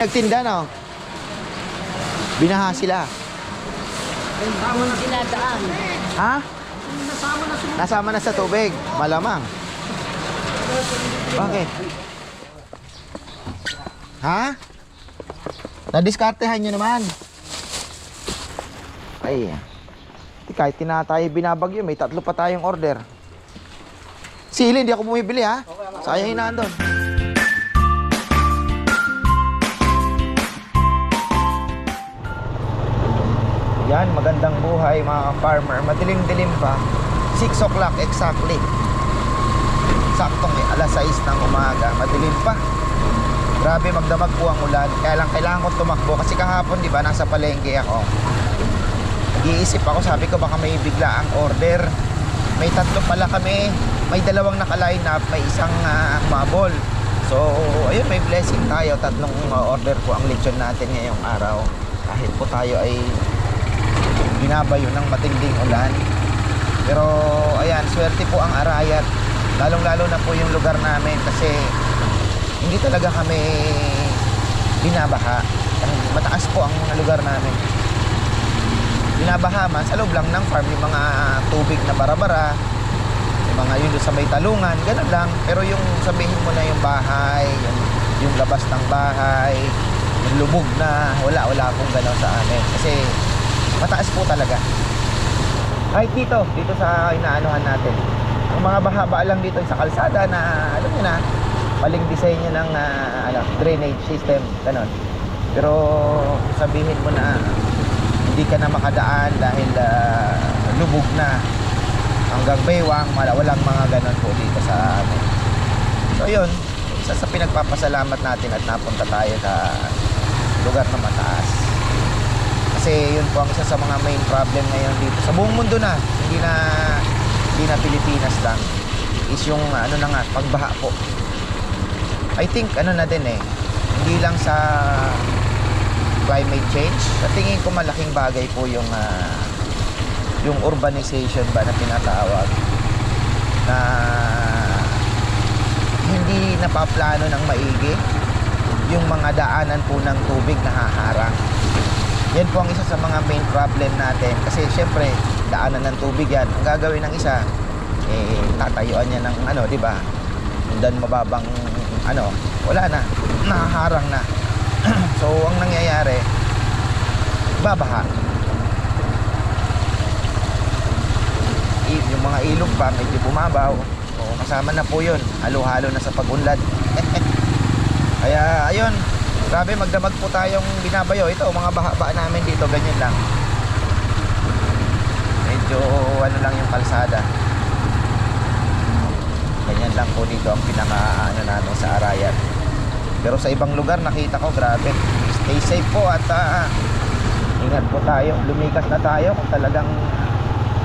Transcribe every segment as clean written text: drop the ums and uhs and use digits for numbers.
Nagtinda, no? Binaha sila. Tama na sinadaan. Ha? Nasama na sila. Nasama na sa tubig. Malamang. Bakit? Ha? Nadiskartehan nyo naman. Ay. Kahit tinatay binabagyo, may 3 pa tayong order. Sili, hindi ako bumibili, ha? Sayang hinaan doon. Yan, magandang buhay mga farmer. Madilim-dilim pa. 6 o'clock exactly. Saktong alas 6 ng umaga. Madilim pa. Grabe, magdamag po ang ulan. Kaya lang kailangan ko tumakbo. Kasi kahapon, di ba, nasa palengke ako. Nag-iisip ako, sabi ko baka may bigla ang order. May 3 pala kami. May 2 naka-line up. May 1 mabol. So, ayun, may blessing tayo. 3 order po ang lechon natin ngayong araw. Kahit po tayo ay binabayo ng matinding ulan. Pero ayan, swerte po ang Arayat. Lalong-lalo na po yung lugar namin kasi hindi talaga kami binabaha. Mataas po ang lugar namin. Binabaha man sa loob lang ng farm, yung mga tubig na bara-bara, yung mga yun sa may talungan, ganun lang. Pero yung sabihin mo na yung bahay, yung labas ng bahay, yung lubog na, wala pong gano'n sa amin. Kasi mataas po talaga. Kahit dito sa inaanohan natin. Ang mga bahaba lang dito sa kalsada na, alam niyo na, maling disenyo ng drainage system, ganon. Pero sabihin mo na hindi ka na makadaan dahil lubog na hanggang baywang, walang mga ganon po dito sa amin. So yun, isa sa pinagpapasalamat natin at napunta tayo sa lugar na mataas. Kasi yun po ang isa sa mga main problem ngayon dito sa buong mundo na, hindi na Pilipinas lang, is yung pagbaha po. I think na din hindi lang sa climate change. Sa tingin ko malaking bagay po yung urbanization ba na tinatawag, na hindi napaplano ng maigi yung mga daanan po ng tubig na haharang. Yan po ang isa sa mga main problem natin. Kasi syempre, daanan ng tubig yan. Ang gagawin ng isa, tatayuan niya ng di ba? Dan mababang wala na. Nahaharang na. So, ang nangyayari, babaha. Yung mga ilog pa, medyo bumabaw. So, kasama na po yun. Halo-halo na sa pag-unlad. Kaya, ayun. Grabe, magdamag po tayong binabayo. Ito, mga baha namin dito, ganyan lang. Medyo lang yung kalsada. Ganyan lang po dito ang pinaka natin sa Arayat. Pero sa ibang lugar nakita ko, grabe. Stay safe po at ingat po tayo. Lumikas na tayo kung talagang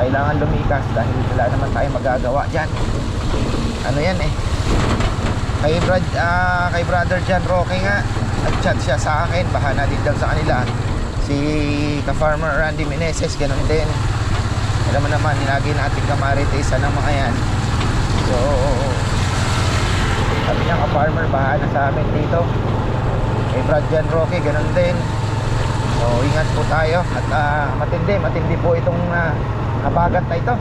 kailangan lumikas dahil wala naman tayong magagawa dyan. Yan kay brother John Roque nga, nag-chat siya sa akin, bahana din daw sa kanila. Si ka-farmer Randy Meneses, ganun din. Alam mo naman, nilagay natin kamaritisan ng mga yan. So, sabi niya ka-farmer, bahana sa amin dito. Kay Brad John Roque, ganun din. So, ingat po tayo. At matindi po itong habagat na ito.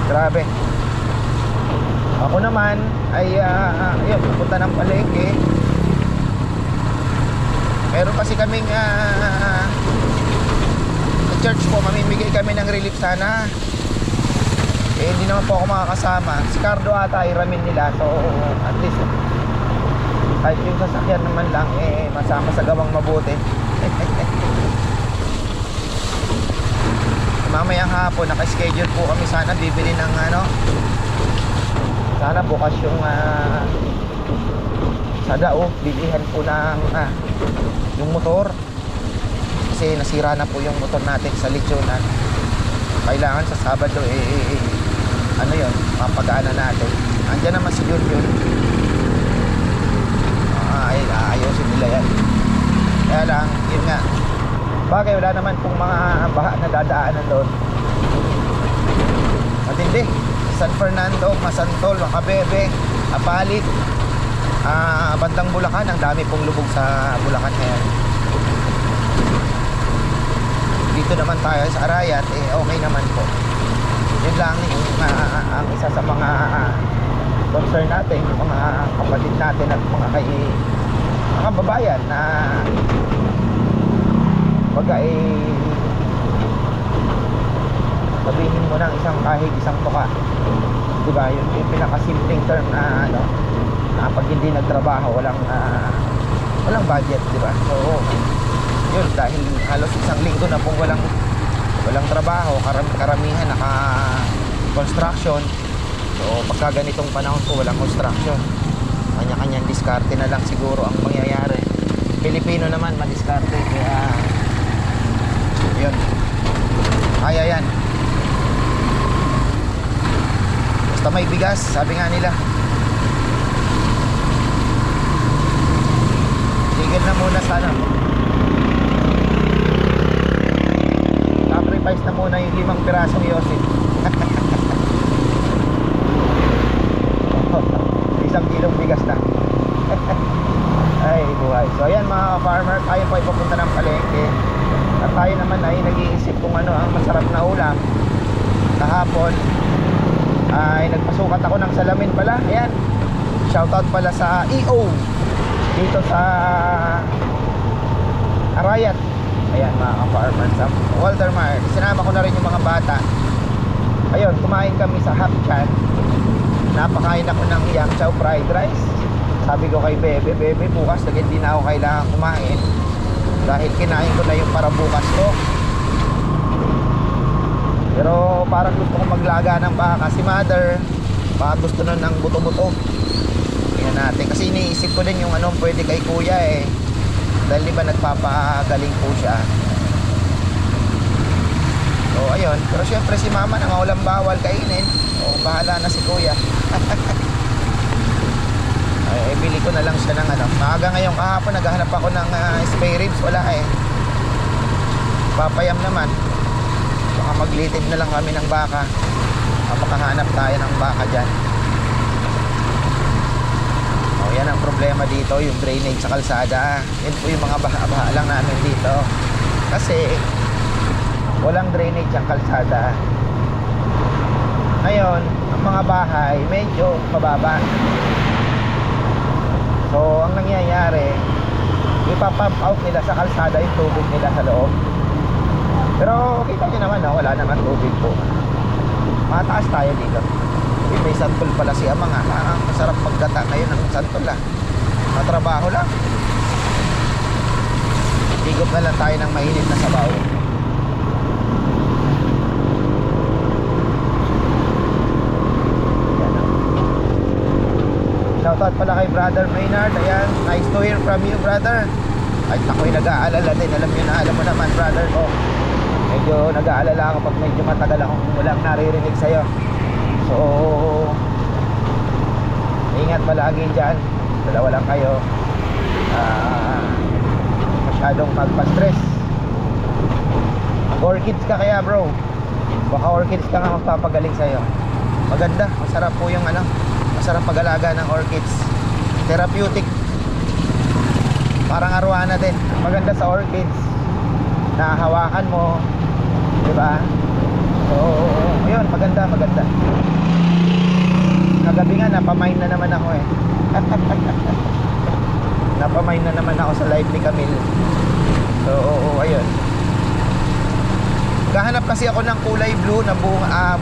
Grabe. Ako naman ay pupunta ng palengke. Meron kasi kaming sa church po, mamimigay kami ng relief sana. Hindi naman po ako makakasama. Si Cardo ata iramin nila. So at least kahit yung sasakyan naman lang masama sa gawang mabuti. Mamayang hapon naka-schedule po kami, sana bibili ng sana bukas yung sa dao, bilihan po ng yung motor. Kasi nasira na po yung motor natin sa lechonan. Kailangan sa Sabado mapagana natin. Andiyan naman si Junjun. Ayusin nila yan. Kaya lang, yun nga, bagay wala naman pong mga baha na dadaanan doon. Matindi. San Fernando, Masantol, Macabebe, Apalit, bandang Bulacan, ang dami pong lubog sa Bulacan ngayon. Dito naman tayo sa Arayat, okay naman po. Yun lang yung ang isa sa mga concern natin, yung mga kapatid natin at mga kababayan na baga sabihin mo ng kahit isang tuka, diba, yung pinakasimpleng term na pag hindi nagtrabaho walang budget, diba? So yun, dahil halos isang linggo na pong walang trabaho, karamihan naka construction. So pagka ganitong panahon po walang construction, kanya-kanyang diskarte na lang siguro ang mangyayari. Pilipino naman madiskarte, kaya yun, kaya yan. Basta may bigas, sabi nga nila. Tigil na muna sana. Sacrifice na muna yung 5 pirasong yosin. 1 kilong bigas na. Ay buhay. So ayan mga farmer, tayo po ay pupunta ng palengke. At tayo naman ay nag-iisip kung ano ang masarap na ulam. Kahapon ay nagpasukat ako ng salamin pala. Ayan, shoutout pala sa EO dito sa Arayat. Ayan mga farmer, sa Walter Mar. Sinama ko na rin yung mga bata. Ayun, kumain kami sa Hapchan. Napakain ako ng yang chow fried rice. Sabi ko kay Bebe, Bebe, bukas hindi na ako kailangan kumain dahil kinain ko na yung para bukas ko. Pero parang gusto ko maglaga ng baka. Si mother, baka gusto na ng buto-buto. Tingnan natin. Kasi iniisip ko din yung anong pwede kay kuya dahil diba nagpapagaling po siya. So ayun. Pero syempre si mama na maulang bawal kainin. O bahala na si kuya. Ay, bili ko na lang siya ng maaga ngayong kahapon naghahanap ako ng spare ribs. Wala papayam naman. Baka maglitid na lang kami ng baka. Makahanap tayo ng baka dyan. O yan ang problema dito, yung drainage sa kalsada. Yan po yung mga baha-baha lang namin dito. Kasi walang drainage ang kalsada. Ngayon, ang mga bahay medyo mababa. So ang nangyayari, ipapump out nila sa kalsada yung tubig nila sa loob. Pero kita nyo naman, wala naman tubig po. Mataas tayo dito. May santol pala si Amang. Ang masarap maggata ngayon ng santol matrabaho lang. Higop na lang tayo ng mainit na sabaw. Shoutout pala kay Brother Maynard. Ayan, nice to hear from you, brother. Ay, ako'y nag-aalala din. Alam mo naman, brother ko. Medyo nag-aalala ako pag medyo matagal akong walang naririnig sa'yo. So ingat palagi dyan. Dalawa lang kayo. Masyadong magpa-stress. Orchids ka kaya, bro. Baka orchids ka nga magpapagaling sa'yo. Maganda, masarap po yung masarap pag-alaga ng orchids. Therapeutic. Parang arwana din. Maganda sa orchids, nahahawakan mo, diba? So yun, maganda. Kagabi nga napamain na naman ako napamain na naman ako sa live ni Camille. So ayun, gahanap kasi ako ng kulay blue na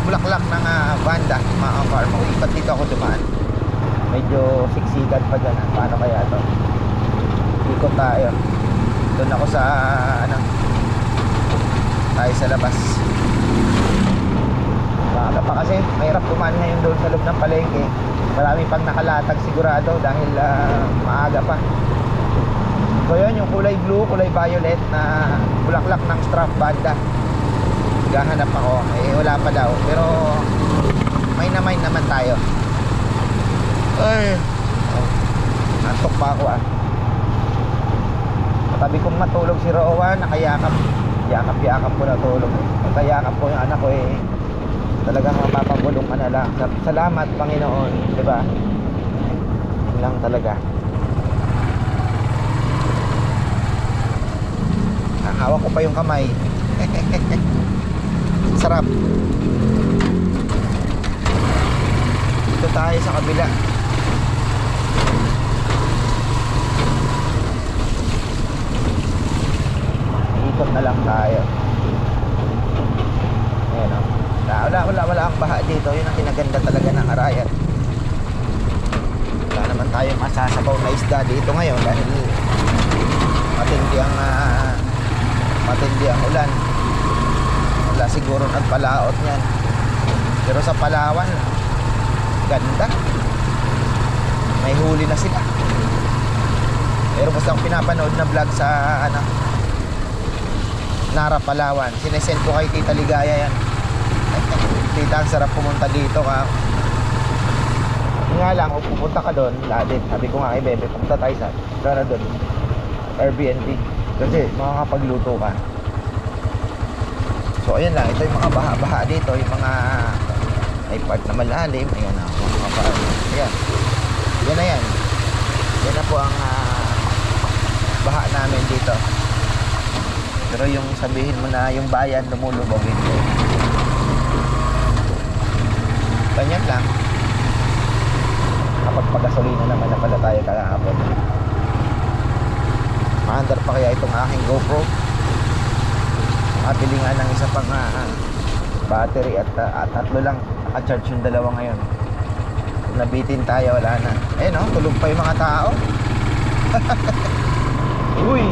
bulaklak ng banda, mga farm. Ikot dito ako dumaan. Medyo siksikan pa dyan. Paano kaya to? Ikot tayo. Doon ako sa tayo sa labas. Maaga pa kasi, mahirap kumain ngayon doon sa loob ng palengke. Marami pang nakalatag sigurado dahil maaga pa. So yun, yung kulay blue, kulay violet na bulaklak ng strap banda. Gahanap ako. Wala pa daw. Pero may naman tayo. Ay, antok pa ako Katabi kong matulog si Rowan, nakayakap. Yakap ko na tulog. Nakayakap ko yung anak ko talagang mapapagulong ka na lang. Salamat Panginoon, di ba? lang talaga. Hawak ko pa yung kamay. Sarap. Dito tayo sa kabila. Ikot na lang tayo. Ayan o. Wala ang baha dito. Yun ang kinaganda talaga ng Arayan. Wala naman tayong masasabaw na isda dito ngayon dahil matindi ang ulan. Wala siguro nagpalaot niyan. Pero sa Palawan, ganda. May huli na sila. Pero basta ang pinapanood na vlog sa Nara, Palawan, sinesend ko kay Tita Ligaya yan. Tita, ang sarap pumunta dito ka. Nga lang, kung pupunta ka doon, sabi ko nga kay Bebe, pumunta tayo sa doon, Airbnb. Kasi makakapagluto ka. So ayan lang, ito yung mga baha-baha dito, yung mga may part na malalim. Ayan na, ayan. Yan na yan. Yan na po ang baha namin dito. Pero yung sabihin mo na yung bayan lumulubog, hindi. Ganyan lang. Kapag pagasolina naman na pala tayo kahapon. Maandar pa kaya itong aking GoPro. Makabili nga ng isa pang battery at tatlo lang naka-charge yung dalawa ngayon. Kung nabitin tayo, wala na. Ayun o, tulog pa yung mga tao. Uy!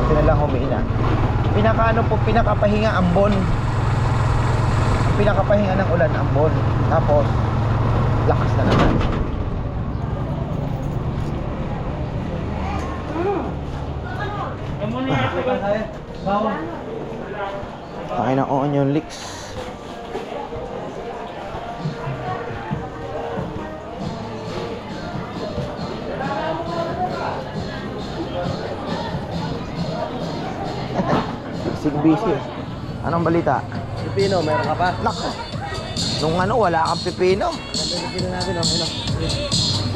Ito na lang humiina. Pinakapahinga ambon. Ang pinakapahinga ng ulan ambon. Tapos lakas na naman. Tayo ng onion leeks. Busy. Anong balita? Pipino, meron ka pa? Nako. Nung wala kang pipino. Pipino natin, okay lang.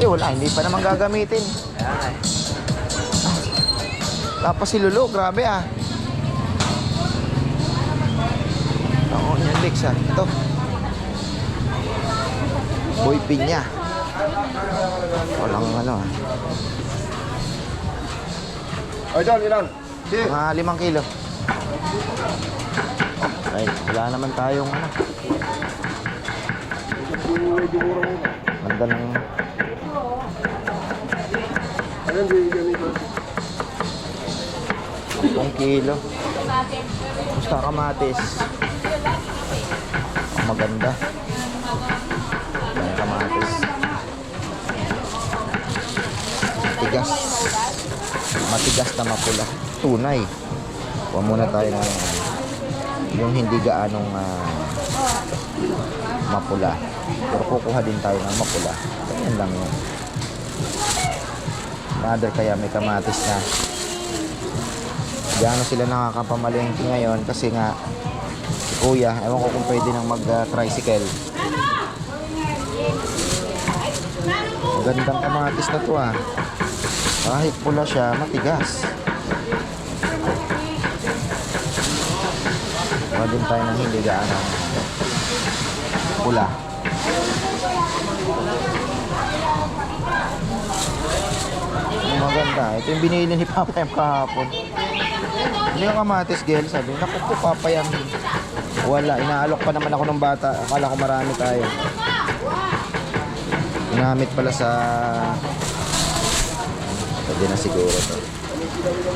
Wala, hindi pa naman gagamitin. Tapos si Lulu, grabe Oo, yan Lex Ito. Boy pinya. Walang Ay, John, ilan? Mga 5 kilo. Ay, wala naman tayong Ganda ng 10 kilo. Gusto kamatis. Maganda. May kamatis. Tigas. Matigas na mapula. Tunay. Kuha muna tayo ng yung hindi gaanong mapula. Pero kukuha din tayo ng mapula. Ganyan lang yun. Mother, kaya may kamatis na. Diyan sila nakakapamalengke ngayon kasi nga si Kuya, ewan ko kung pwede nang mag-tricycle. Magandang kamatis na to Kahit pula siya, matigas. Kuha din tayo ng hindi gaanong pula. Maganda. Ito yung binili ni Papa yung kahapon. Hindi yung kamatis, girl. Sabi, naku po, Papa yan. Wala. Inaalok pa naman ako ng bata. Akala ko marami tayo. Ginamit pala sa... Pwede na siguro to.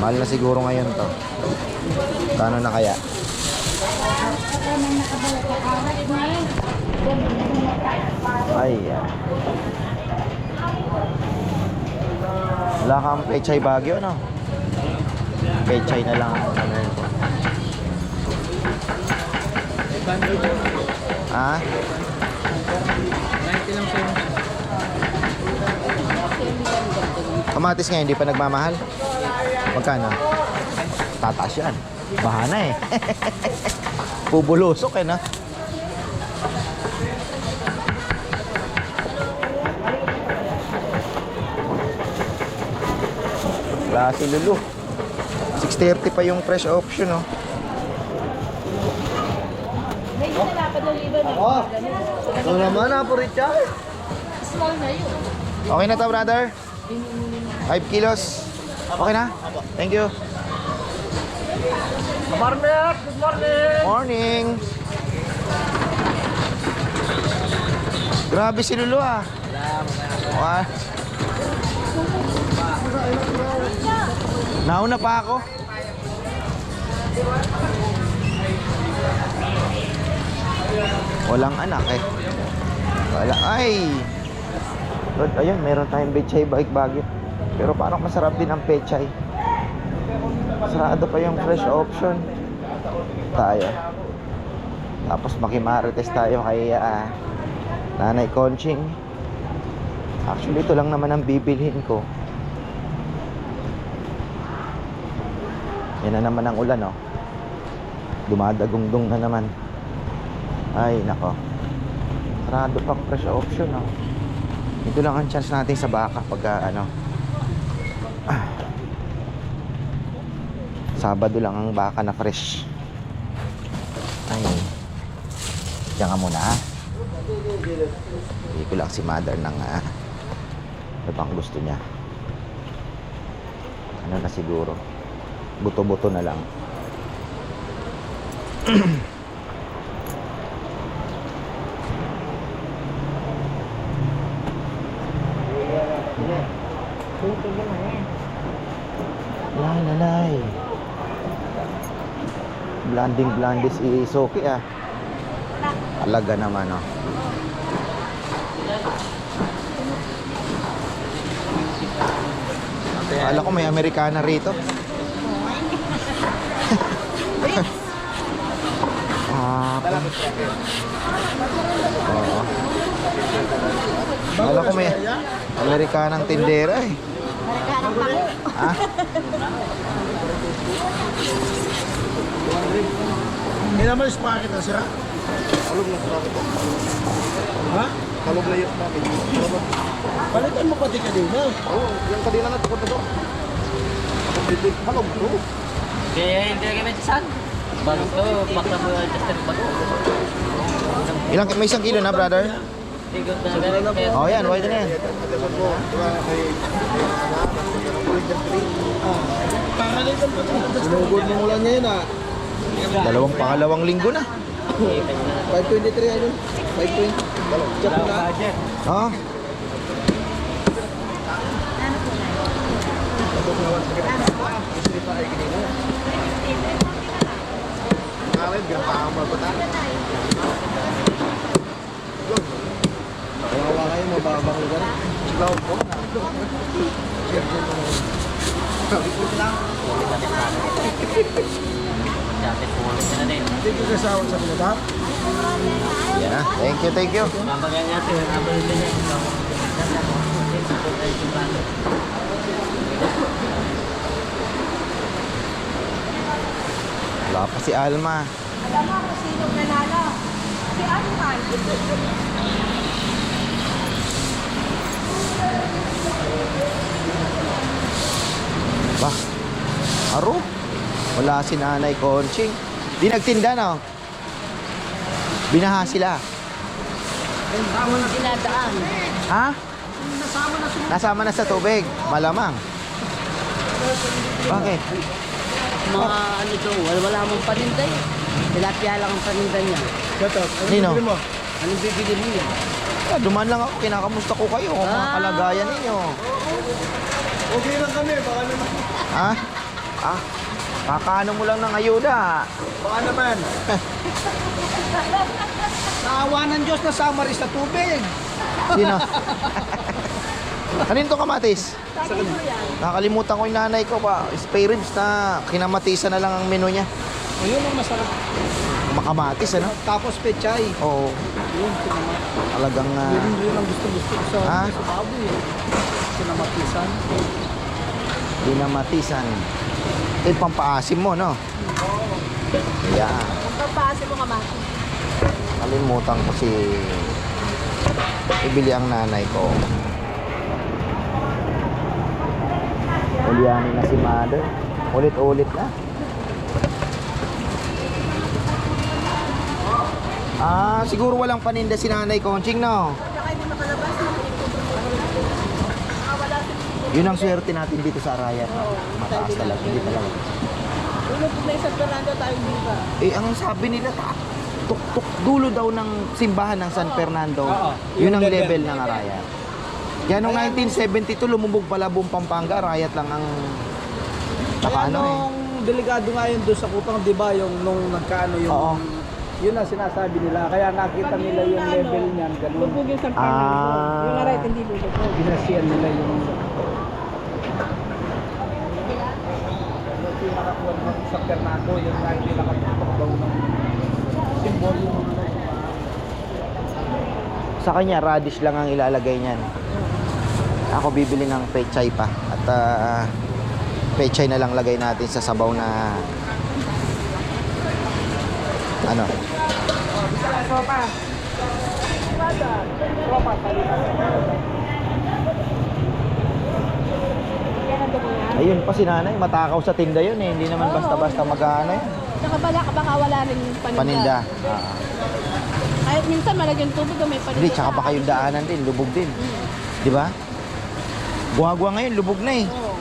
Mahal na siguro ngayon to. Kano na kaya? Ay, yan. Wala kang pechay Baguio, no? Pechay na lang ako. Ha? 90 lang sa'yo. Kamatis ngayon, hindi pa nagmamahal? Magkano? Tataas yan. Bahana Pubulusok na. Klase lulu. 630 pa yung fresh option, oh. Ito naman na po Richard. Small na yun. Okay na to, brother? 5 kilos. Okay na? Thank you. Kaparmet, good morning. Morning. Grabe si Lulu, ah. Wah. Nauna pa ako. Walang anak eh. Wala. Ay! Lord, ayun, meron tayong pechay bike bagyo. Pero parang masarap din ang pechay. Sarado pa yung fresh option. Tayo. Tapos makimarites tayo kay Nanay Conching. Actually, ito lang naman ang bibilhin ko. Yan na naman ang ulan, oh. Dumadagungdong na naman. Ay, nako. Sarado pang fresh option, oh. Ito lang ang chance natin sa baka pagka Sabado lang ang baka na fresh. Ay. Diyan ka muna, ha? Hindi ko lang si mother ng ano bang gusto niya. Ano na siguro. Buto-buto na lang. Lalay. Blanding-blandis isoki, ah. Alaga naman, oh. Akala ko may Amerikana rito. Oo. Akala ko may Amerikanang tindera, eh. Amerikanang pako. Ah? May naman yung sprocket na sira. Kalog na sprocket. Ha? Kalog na yung sprocket. Balikan mo pati kanina. Oo, yung kanina na tukod na to. Kalog to. Kaya hindi lagi may tisan. Bago to, bakla mo yung tester bago. May 1 kilo na, brother? Tigot na galing. Kaya Oh, yan. Wide na yan. Sinugod mo mula niya yun, ah. Pangalawang linggo na. 523 ano? 520. Chat na. Oh. Ngalan, gantang mabata. Kaya wala kayo, mababang lugar. Silaw po. dati po ulit na din. Hindi ko kasawa sa mga. Yeah. Thank you. Mamagay natin, habang din yan. Wala pa si Alma. Alam mo kung sinong nanalo? Si Arman. Ba? Aro? Wala si Nanay Conching. Di nagtinda, no? Binaha sila. Dinadaan. Ha? Nasama na sa tubig. Malamang. Bakit? Mga ano to, wala mong paninda eh. Tilapia lang ang paninda niya. Shut up. Sino? Anong bibili mo yan? Duman lang ako. Kinakamusta ko kayo. Kung mga kalagayan ninyo. Okay lang kami, baka naman. Ha? Ah? Kakaano mo lang ng ayuda. Baka naman. Naawa ng Diyos na summer sa tubig. Sino? Kanin to kamatis? Sabi mo yan. Nakakalimutan ko yung nanay ko pa. Spare ribs na kinamatisan na lang ang menu niya. Ayun ang masarap. Makamatis, ano? Tapos pechay. Oo. Yun, sinama. Talagang... Yun ang gusto ko Ah? sa baboy eh. Sinamatisan. Dinamatisan. Ito yung pampaasim mo, no? Yeah. Kung pagpasa mo kamati. Kalimutan ko si... ibili ang nanay ko. Ulyanin na si mother. Ulit-ulit na. Siguro walang paninda si Nanay Conching, no? Yun ang swerte natin dito sa Arayat. Mataas talaga, hindi talaga. Yung may San Fernando tayo dito. Ang sabi nila, tuk-tuk dulo daw ng simbahan ng San Fernando. Yun ang level ng Arayat. Kaya noong 1972, lumubog pala buong Pampanga, Arayat lang ang Kaya ano nung delikado nga yun doon sa Kutang, di ba, yung nung nagkaano yung... Oo. Yun ang sinasabi nila. Kaya nakita nila yung level niyan, ganun. Lubog yung San Fernando. Yung Arayat hindi lubog. Binasiyan nila yung... Yung nakakuha ng San Fernando, yung hindi nakatutok daw ng symbol yung Sa kanya, radish lang ang ilalagay niyan. Ako bibili ng pechay pa. At pechay na lang lagay natin sa sabaw na ano. Ayun pa si Nanay, matakaw sa tinda yun eh. Hindi naman basta-basta mag-ano yun. Saka baka wala rin yung paninda. Paninda. Kahit minsan malagyan tubig o may paninda. Hindi, tsaka baka yung daanan din, lubog din. Di ba? Guwa-guwa ngayon, lubog na eh. Oo.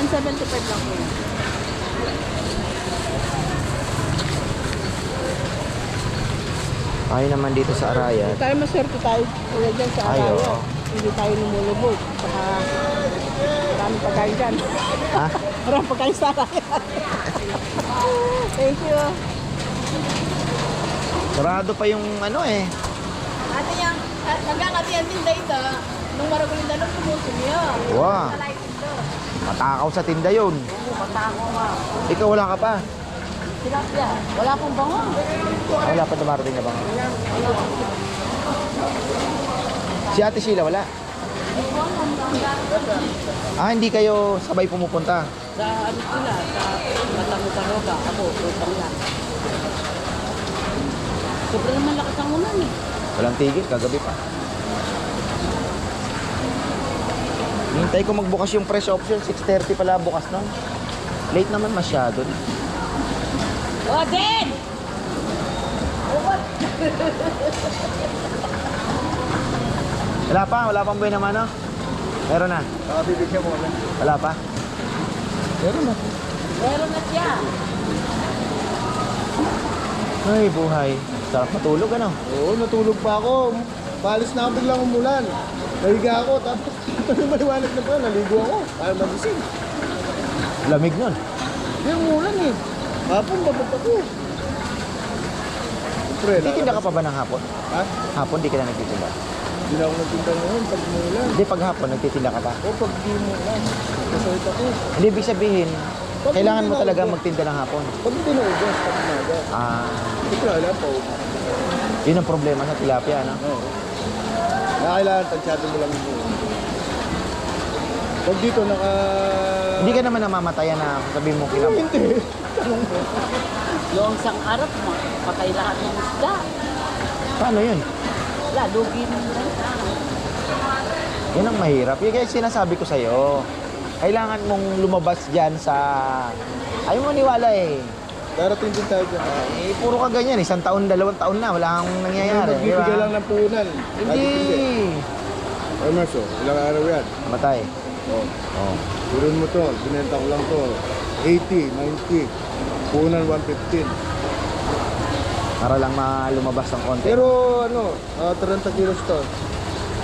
175 lang yun. Tayo naman dito sa Arayat. Tayo maswerte tayo dyan sa Ay, Arayat. oo. Hindi tayo lumulubog. Saka maraming pagkain dyan. Ha? Maraming pagkain sa Arayat. Thank you. Sarado pa yung ano eh. Ate yang nagkakatiyan din dito. Nung maraguling dalong pumusong yun. Wow. Matakaw sa tinda yun. Matako nga. Ikaw wala ka pa. Tilapia. Wala pong bango. Wala pa dumarating na ba? Si Ate Sheila wala? Hindi kayo sabay pumupunta. Sa ano sila, sa Matango-Taroga. Ako, utang lang. Sobrang naman lakas ang ulan eh. Walang tigil, kagabi pa. Hintay ko magbukas yung fresh option, 6:30 pala bukas nun. Late naman masyado. O, Den! Wala pang buhay naman, no? Meron na. Nakabibigyan mo kami. Wala pa. Meron na. Meron na siya. Ay, buhay. Sarap matulog, ano? Oo, natulog pa ako. Palis na ako biglang umulan. Nahiga ako, tapos maliwanag na pa, naligo ako. Para magising. Lamig nun. Yung umulan eh. Hapon, babag ako. Siyempre, Nagtitinda ka pa ba ng hapon? Ha? Hapon, di ka na nagtitinda. Hindi na ako nagtinda ngayon pag umulan. Hindi, pag hapon, nagtitinda ka pa. O, pag di umulan. Kasawit ako. Hindi, ibig sabihin, Pag kailangan hindi mo na talaga ubos. magtinda ng hapon. Pag hindi na ubos, pag umaga. Hindi ko alam po. Yun ang problema sa tilapia, no? Oo. Kailangan tansyado mo lang yung pag dito naka... Hindi ka naman namamatayan na sabihin mo kilap. Hindi. Noong isang araw, patay lahat ng isda. Paano yun? Wala, lugi mo lang. Yan ang mahirap. Yung kaya sinasabi ko sa'yo, kailangan mong lumabas dyan sa... Ayaw mo niwala eh. Darating din tayo dyan. Puro ka ganyan. 1 taon, 2 taon na. Wala kang nangyayari. Magbibigay lang ng puhunan. Hindi. Ay, Marso, ilang araw yan? Matay. Oo. Oh. Turun mo to, binenta ko lang to. 80, 90, puhunan 115. Para lang lumabas ng konti. Pero ano, 30 kilos to.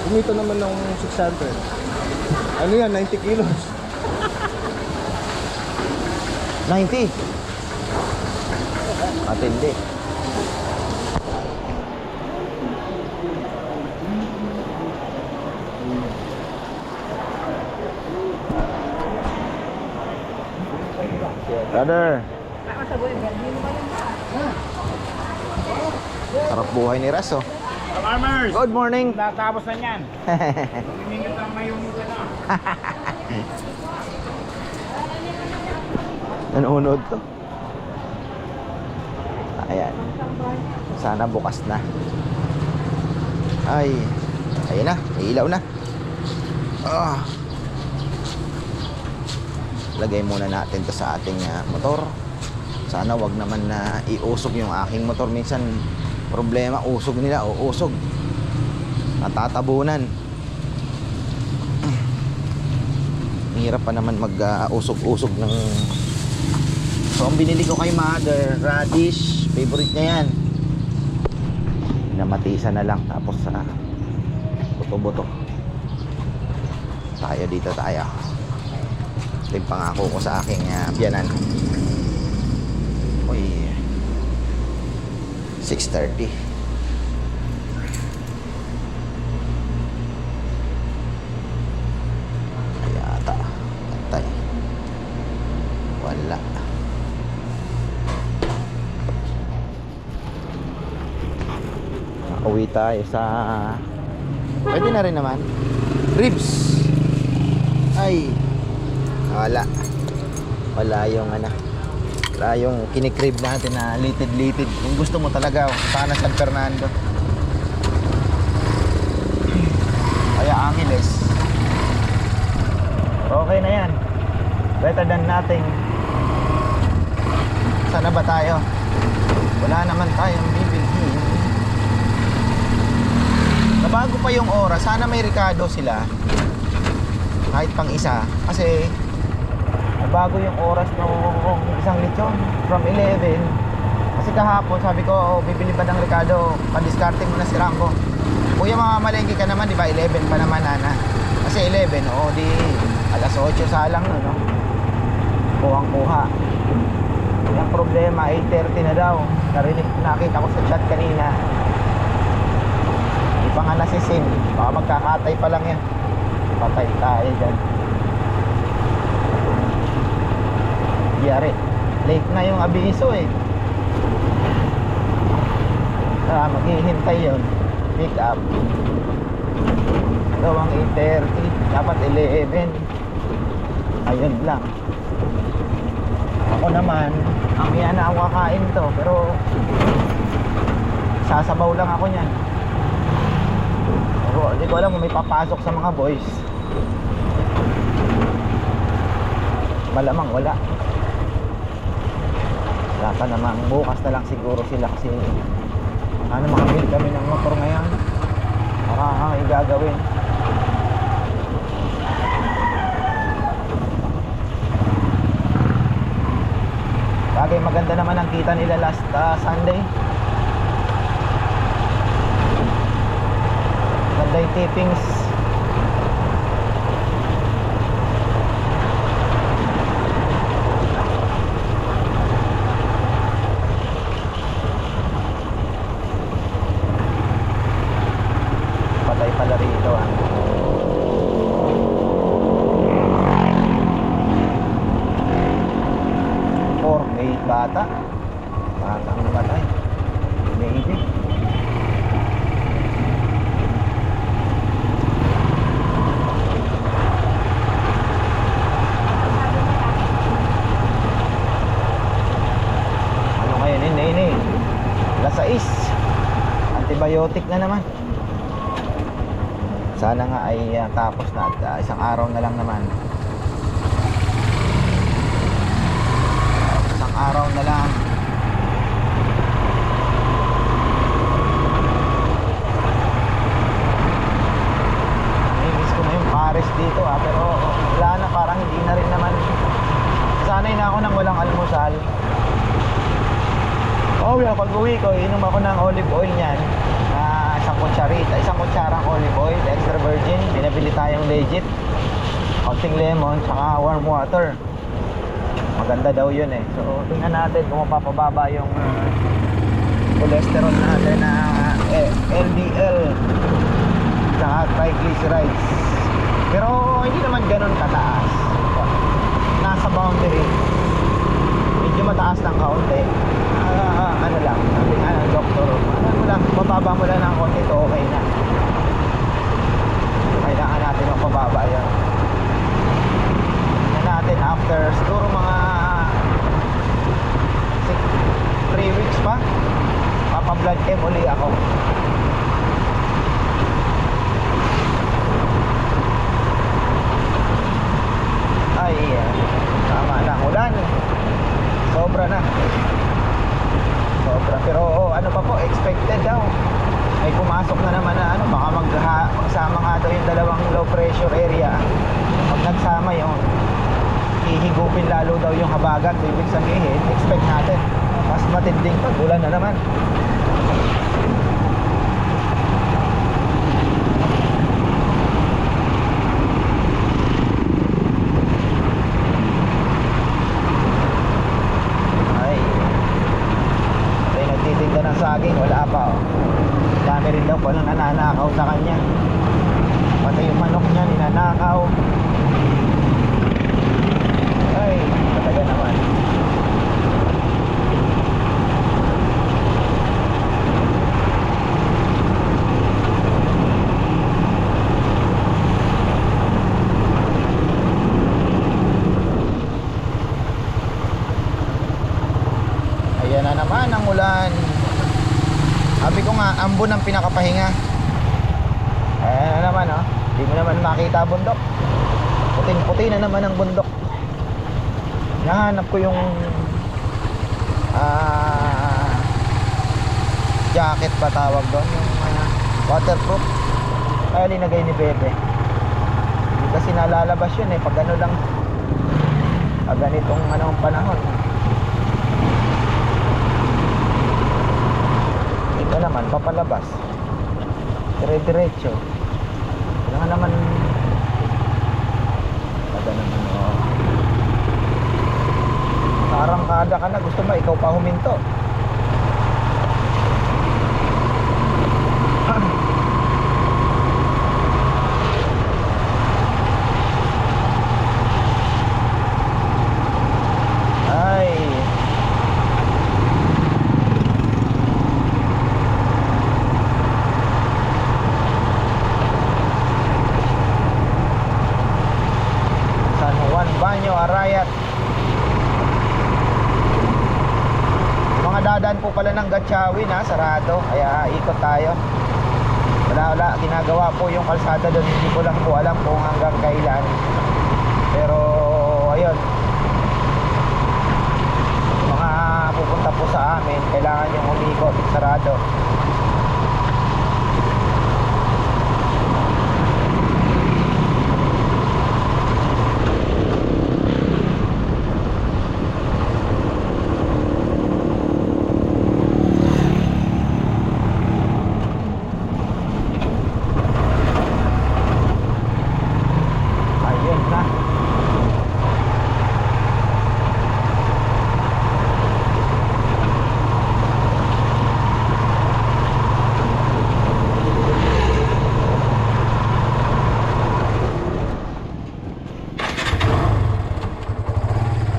Kumita naman ng 600. Ano yan, 90 kilos. 90. Matindi. Brother. Sarap buhay ni Ras, oh. Farmers! Good morning. Natapos na yan. Miningit ang mayunod na. Nanonood to. Ayan. Sana bukas na. Ay. Ayan na. May ilaw na. Ah. lagay muna natin to sa ating motor. Sana wag naman na iusog yung aking motor. Minsan problema, usog nila o usog, natatabunan. Hirap pa naman mag-usog-usog ng... So ang binili ko kay mother, radish, favorite niya yan. Namatisa na lang, tapos buto-buto. Tayo dito tayo. Ito yung pangako ko sa aking biyanan. Uy, 6:30. Yata antay, wala. Uwi tayo sa... Pwede na rin naman ribs. Ay, wala yung wala yung kinikrib natin na litid. Kung gusto mo talaga, sana San Fernando, kaya Angeles. Okay na yan, better than nothing. Sana ba tayo? Wala naman tayong bibilhin. Nabago pa yung oras, sana may Ricardo sila kahit pang isa, kasi nabago yung oras ng isang lechon from 11. Kasi kahapon sabi ko, bibili pa ng Ricardo, pa-discarding mo na si Rambo. Kuya, mamamalengke ka naman, di ba? 11 pa naman, Nana. Kasi 11, di alas 8 salang no? Kuhang-kuha. Yung problema, 8:30 na daw. Nakita ko sa chat kanina. Di pa nga nasisim, baka magkakatay pa lang yan. Patay tayo dyan. Yari, late na yung abiso eh. Maghihintay yun. Pick up gawang 8:30, dapat 11. Ayun lang. Ako naman, ang yan na ako kakain to, pero sasabaw lang ako nyan. Hindi ko alam kung may papasok sa mga boys. Malamang wala. Wala pa namang, bukas na lang siguro sila kasi makabili kami ng motor ngayon. Para may gagawin. Bagay, maganda naman ang kita nila last Sunday. Maganda yung tippings. Patay pala rito ah. Bata ang namatay, maybe. Ano ngayon ini alas 6, antibiotic na naman. Sana nga ay tapos na at isang araw na lang naman. Araw na lang. Miss ko na yung Paris dito pero wala na, parang hindi na rin naman. Sanay na ako nang walang almusal. Pag uwi ko, inom ako ng olive oil niyan na isang kutsarang olive oil, extra virgin. Binabili tayong legit, konting lemon, saka warm water. Maganda daw yun eh. So tingnan natin kung mapapababa yung cholesterol natin na LDL saka triglycerides. Pero hindi naman ganun kataas. Nasa boundary. Medyo mataas ng kaunti. Ano lang, sabi nga ng doktor, mababa mo lang ng konti to, okay na. Kailangan natin mapababa yun. Natin after siguro mga 3 weeks pa, mapa-blood chem uli ako. ano pa po, expected daw. May pumasok na naman na ano, baka magsama nga daw yung dalawang low pressure area. Pag nagsama yun, hihigupin lalo daw yung habagat. So, ibig sabihin, expect natin mas matinding pag-ulan na naman. Ay, nagtitinda ng saging, wala pa oh. Dami rin daw palang nananakaw sa kanya. Pati yung manok niya ninanakaw. Ay, talaga naman. Ayan na naman ang ulan. Sabi ko nga, ambon ang pinakapahinga. Ayan na naman oh. Hindi mo naman makita bundok. Puting-puti na naman ang bundok. Nahanap ko yung jacket pa tawag doon, yung waterproof. Kaya linagay ni Bebe. Hindi kasi nalalabas yun eh pag ano lang, pag ganitong anong panahon. Ito naman papalabas, dire-diretso. Kailangan naman naman oh. Parang kada ka na, gusto mo ikaw pa huminto. Ay, San Juan, Banyo, Arayat. Mga dadaan po pala ng Gatchawin ha, sarado. Kaya ikot tayo. Wala, ginagawa po yung kalsada doon. Hindi ko lang po alam kung hanggang kailan. Pero ayun, mga pupunta po sa amin, kailangan yung umikot, sarado. Ayun na.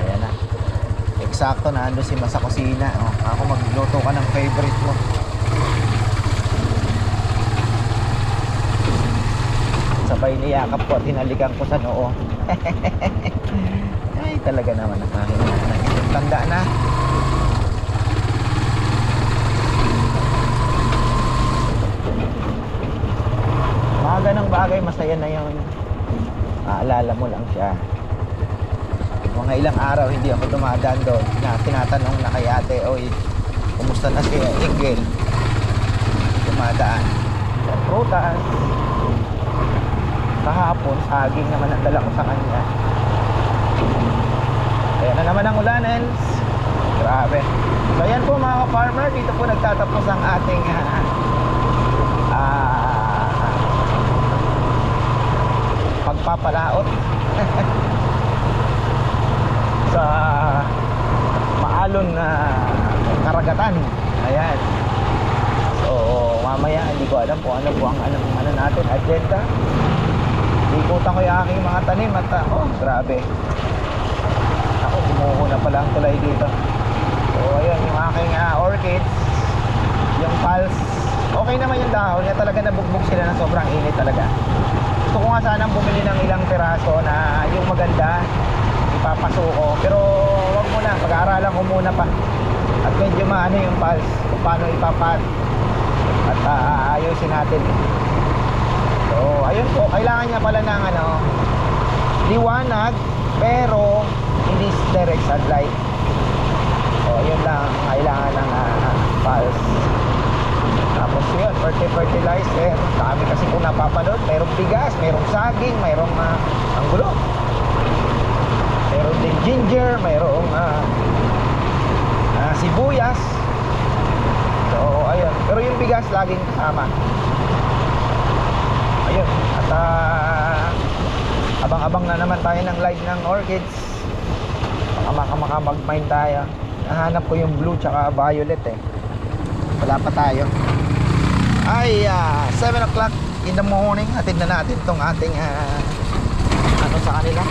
Ayan na. Eksakto na ando si Ma sa kusina. Oh, ako magluto ka ng favorite mo. Sabay niyakap ko at hinalikan ko sa noo. Ay, talaga naman tanda na. Mga ganang bagay, masaya na yun. Maalala mo lang siya. Mga ilang araw hindi ako dumadaan doon na tinatanong na kay ate, oy, kumusta na si Ingel? Dumadaan. Prutas. Kahapon, saging naman ang dala ko sa kanya. Ayan na naman ang ulan, Els. Grabe. So ayan po mga ka-farmer, dito po nagtatapos ang ating pagpapalaot sa maalon na karagatan. Ayan. So mamaya hindi ko alam kung ano po ang ano natin, agenda. Ikutan ko yung aking mga tanim at grabe. Ako, bumuho na pala ang tulay dito. So ayun, yung aking orchids, yung pulse, okay naman yung dahon niya, talaga nabugbog sila ng sobrang init talaga. Gusto ko nga sanang bumili ng ilang piraso na yung maganda, ipapasuko. Pero wag muna, pag-aaralan ko muna pa. At medyo maano yung pulse, kung paano ipapat. At ayusin natin. So, ayun po, kailangan niya pala ng liwanag, pero hindi direct sunlight. So, yun lang, kailangan ng pulse. fertilizer. Dami kasi kung napapanood, mayroong bigas, mayroong saging, mayroong ang gulo. Mayroong din ginger, mayroong sibuyas. So, ayun. Pero yung bigas laging kasama. Ayun. At abang-abang na naman tayo ng live ng orchids. Baka mag-mine tayo. Nahanap ko yung blue tsaka violet eh. Wala pa tayo. Ay, 7 o'clock in the morning. Hatid na natin tong ating ano sa kanila.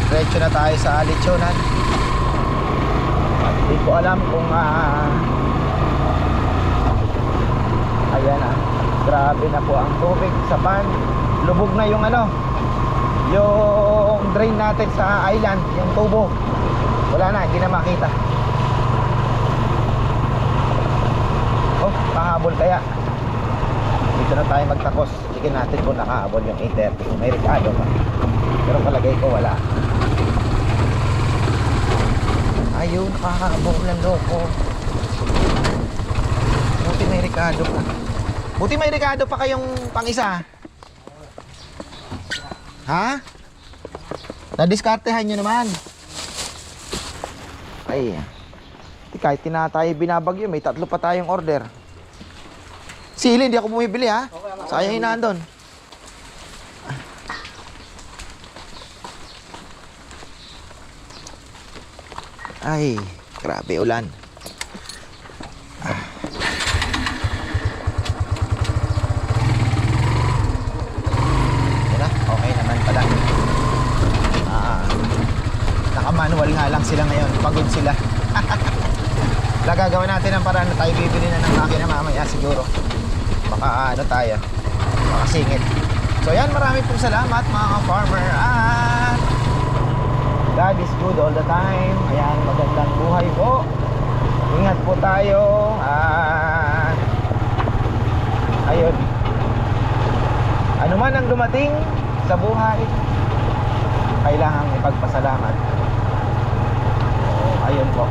Diretso na tayo sa lechonan. At hindi ko alam kung ayan grabe na po ang tubig sa pan. Lubog na yung yung drain natin sa island, yung tubo. Wala na, hindi na makita. Oh, nakahabol kaya. Dito na tayo magtakos. Tignan natin kung nakahabol yung 8:30. Kung may rekado pa. Pero palagay ko wala. Ayun, nakahabol ng loko. Buti may rekado pa. Buti may rekado pa kayong pang-isa. Ha? Nadiskartehan nyo naman. Ay, kahit tinatay binabagyo, may 3 pa tayong order. Sili, hindi ako bumibili ha. Sayang yun nandun. Ay, grabe ulan. Okay naman pala. Naka-manual nga lang sila ngayon. Pagod sila. Gagawa natin ang paraan na tayo bibili na ng makina mamaya siguro. Baka tayo. Baka singit. So yan, marami pong salamat mga farmer. At God is good all the time. Ayan, magandang buhay po. Ingat po tayo. At ayun. Ano man ang dumating sa buhay, kailangang ipagpasalamat. So, ayun po.